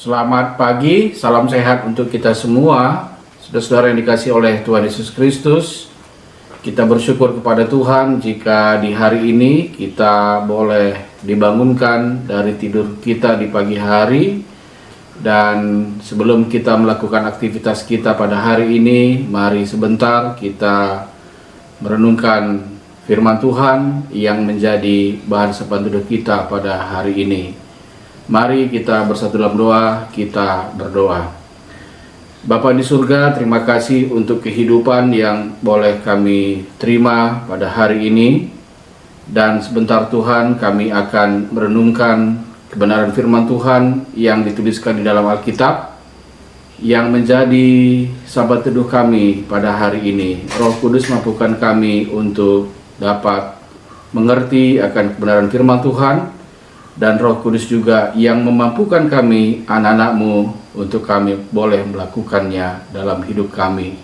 Selamat pagi, salam sehat untuk kita semua. Saudara-saudara yang dikasihi oleh Tuhan Yesus Kristus, kita bersyukur kepada Tuhan jika di hari ini kita boleh dibangunkan dari tidur kita di pagi hari. Dan sebelum kita melakukan aktivitas kita pada hari ini, mari sebentar kita merenungkan firman Tuhan yang menjadi bahan sapaan teduh kita pada hari ini. Mari kita bersatu dalam doa, kita berdoa. Bapa di surga, terima kasih untuk kehidupan yang boleh kami terima pada hari ini. Dan sebentar Tuhan, kami akan merenungkan kebenaran firman Tuhan yang dituliskan di dalam Alkitab, yang menjadi sahabat teduh kami pada hari ini. Roh Kudus mampukan kami untuk dapat mengerti akan kebenaran firman Tuhan, dan Roh Kudus juga yang memampukan kami, anak-anak-Mu, untuk kami boleh melakukannya dalam hidup kami.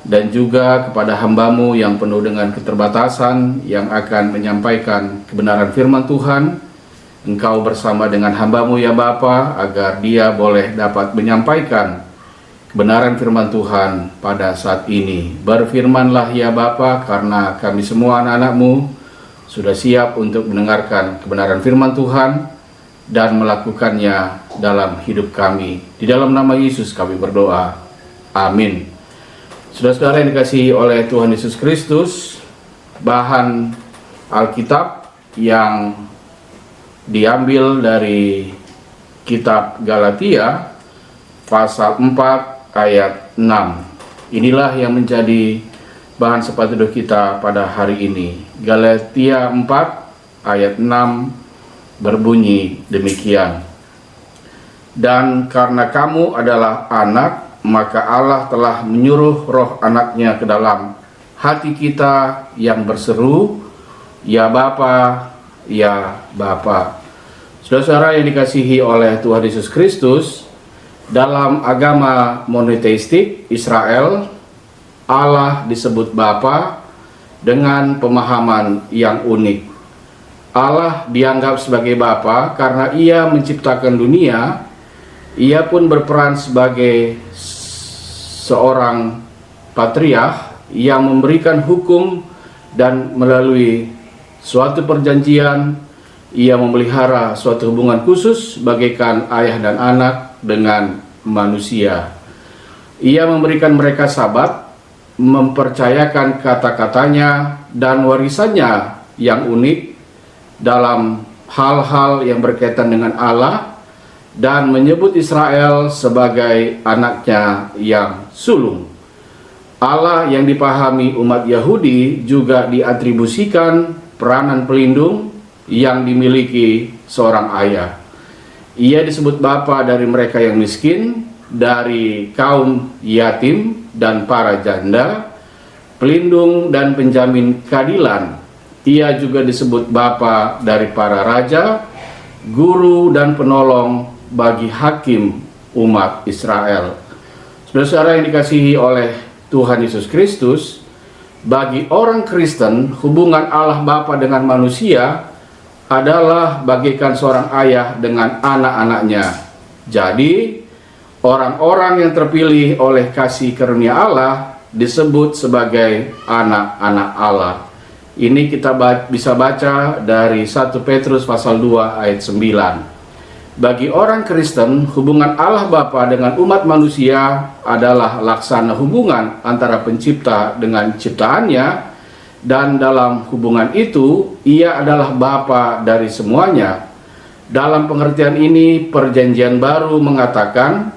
Dan juga kepada hamba-Mu yang penuh dengan keterbatasan, yang akan menyampaikan kebenaran firman Tuhan, Engkau bersama dengan hamba-Mu ya Bapa, agar dia boleh dapat menyampaikan kebenaran firman Tuhan pada saat ini. Berfirmanlah ya Bapa, karena kami semua anak-anak-Mu sudah siap untuk mendengarkan kebenaran firman Tuhan dan melakukannya dalam hidup kami. Di dalam nama Yesus kami berdoa. Amin. Saudara-saudara yang dikasihi oleh Tuhan Yesus Kristus, bahan Alkitab yang diambil dari kitab Galatia pasal 4 ayat 6. Inilah yang menjadi bahan sapaan teduh kita pada hari ini. Galatia 4 ayat 6 berbunyi demikian. Dan karena kamu adalah anak, maka Allah telah menyuruh roh anaknya ke dalam hati kita yang berseru, ya Bapa, ya Bapa. Saudara-saudara yang dikasihi oleh Tuhan Yesus Kristus, dalam agama monoteistik Israel, Allah disebut Bapa dengan pemahaman yang unik. Allah dianggap sebagai Bapa karena Ia menciptakan dunia. Ia pun berperan sebagai seorang patriark yang memberikan hukum, dan melalui suatu perjanjian Ia memelihara suatu hubungan khusus bagaikan ayah dan anak dengan manusia. Ia memberikan mereka Sabat, mempercayakan kata-katanya dan warisannya yang unik dalam hal-hal yang berkaitan dengan Allah, dan menyebut Israel sebagai anaknya yang sulung. Allah yang dipahami umat Yahudi juga diatribusikan peranan pelindung yang dimiliki seorang ayah. Ia disebut Bapa dari mereka yang miskin, dari kaum yatim dan para janda, pelindung dan penjamin keadilan. Ia juga disebut Bapa dari para raja, guru dan penolong bagi hakim umat Israel. Saudara-saudara yang dikasihi oleh Tuhan Yesus Kristus, bagi orang Kristen, hubungan Allah Bapa dengan manusia adalah bagaikan seorang ayah dengan anak-anaknya. Jadi, orang-orang yang terpilih oleh kasih karunia Allah disebut sebagai anak-anak Allah. Ini kita bisa baca dari 1 Petrus pasal 2 ayat 9. Bagi orang Kristen, hubungan Allah Bapa dengan umat manusia adalah laksana hubungan antara pencipta dengan ciptaannya, dan dalam hubungan itu Ia adalah Bapa dari semuanya. Dalam pengertian ini, Perjanjian Baru mengatakan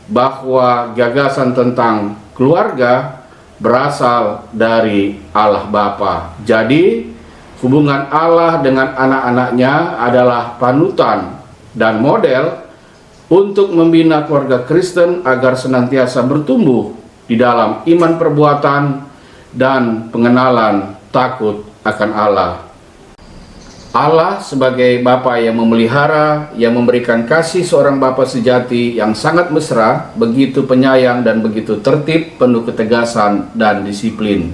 bahwa gagasan tentang keluarga berasal dari Allah Bapa. Jadi, hubungan Allah dengan anak-anaknya adalah panutan dan model untuk membina keluarga Kristen agar senantiasa bertumbuh di dalam iman perbuatan dan pengenalan takut akan Allah. Allah sebagai Bapa yang memelihara, yang memberikan kasih seorang Bapa sejati yang sangat mesra, begitu penyayang dan begitu tertib, penuh ketegasan dan disiplin.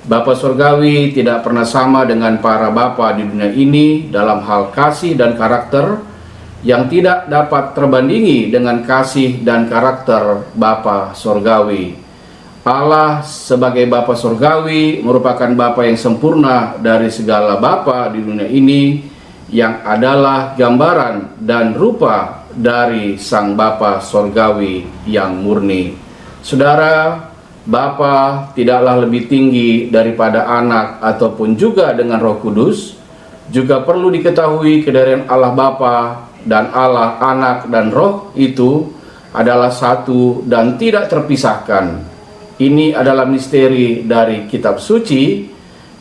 Bapa Surgawi tidak pernah sama dengan para bapa di dunia ini dalam hal kasih dan karakter, yang tidak dapat terbandingi dengan kasih dan karakter Bapa Sorgawi. Allah sebagai Bapa Sorgawi merupakan Bapa yang sempurna dari segala Bapa di dunia ini, yang adalah gambaran dan rupa dari Sang Bapa Sorgawi yang murni. Saudara, Bapa tidaklah lebih tinggi daripada Anak ataupun juga dengan Roh Kudus. Juga perlu diketahui kedarian Allah Bapa dan Allah Anak dan Roh itu adalah satu dan tidak terpisahkan. Ini adalah misteri dari kitab suci.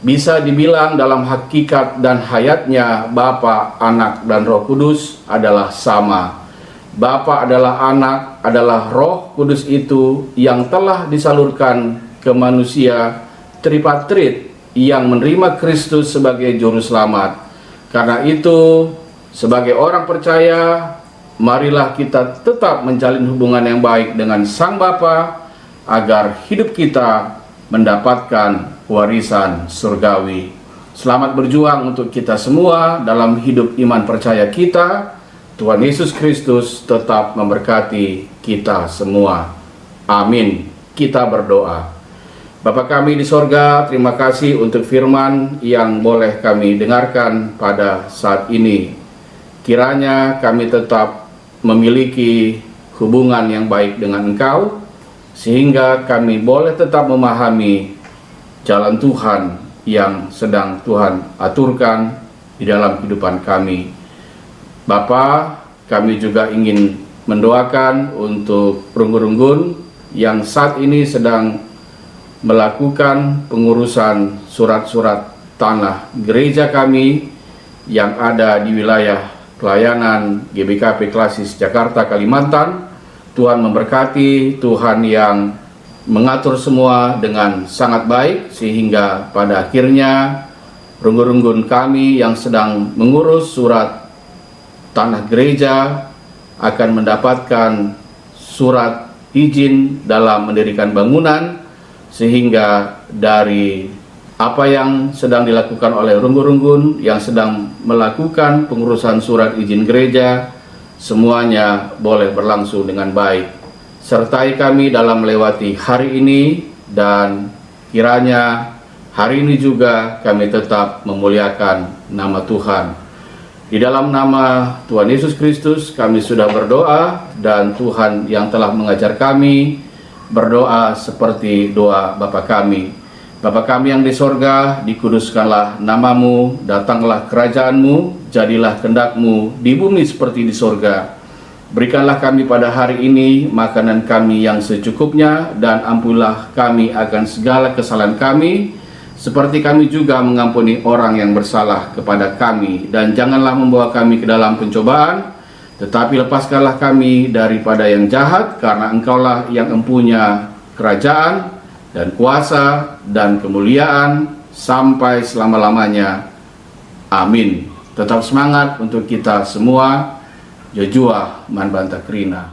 Bisa dibilang dalam hakikat dan hayatnya Bapa, Anak, dan Roh Kudus adalah sama. Bapa adalah Anak, adalah Roh Kudus itu yang telah disalurkan ke manusia tripatrit yang menerima Kristus sebagai Juru Selamat. Karena itu, sebagai orang percaya, marilah kita tetap menjalin hubungan yang baik dengan Sang Bapa agar hidup kita mendapatkan warisan surgawi. Selamat berjuang untuk kita semua dalam hidup iman percaya kita. Tuhan Yesus Kristus tetap memberkati kita semua. Amin. Kita berdoa. Bapa kami di sorga, terima kasih untuk firman yang boleh kami dengarkan pada saat ini. Kiranya kami tetap memiliki hubungan yang baik dengan Engkau, sehingga kami boleh tetap memahami jalan Tuhan yang sedang Tuhan aturkan di dalam kehidupan kami. Bapa, kami juga ingin mendoakan untuk runggun-runggun yang saat ini sedang melakukan pengurusan surat-surat tanah gereja kami yang ada di wilayah pelayanan GBKP Klasis Jakarta, Kalimantan. Tuhan memberkati, Tuhan yang mengatur semua dengan sangat baik, sehingga pada akhirnya runggun-runggun kami yang sedang mengurus surat tanah gereja akan mendapatkan surat izin dalam mendirikan bangunan, sehingga dari apa yang sedang dilakukan oleh runggun-runggun yang sedang melakukan pengurusan surat izin gereja, semuanya boleh berlangsung dengan baik. Sertai kami dalam melewati hari ini, dan kiranya hari ini juga kami tetap memuliakan nama Tuhan. Di dalam nama Tuhan Yesus Kristus kami sudah berdoa, dan Tuhan yang telah mengajar kami berdoa seperti doa Bapa kami. Bapa kami yang di sorga, dikuduskanlah namamu, datanglah kerajaanmu, jadilah kehendak-mu di bumi seperti di sorga. Berikanlah kami pada hari ini makanan kami yang secukupnya, dan ampunilah kami akan segala kesalahan kami, seperti kami juga mengampuni orang yang bersalah kepada kami. Dan janganlah membawa kami ke dalam pencobaan, tetapi lepaskanlah kami daripada yang jahat, karena Engkaulah yang empunya kerajaan dan kuasa dan kemuliaan sampai selama-lamanya. Amin. Tetap semangat untuk kita semua. Yojua Manbanta Krina.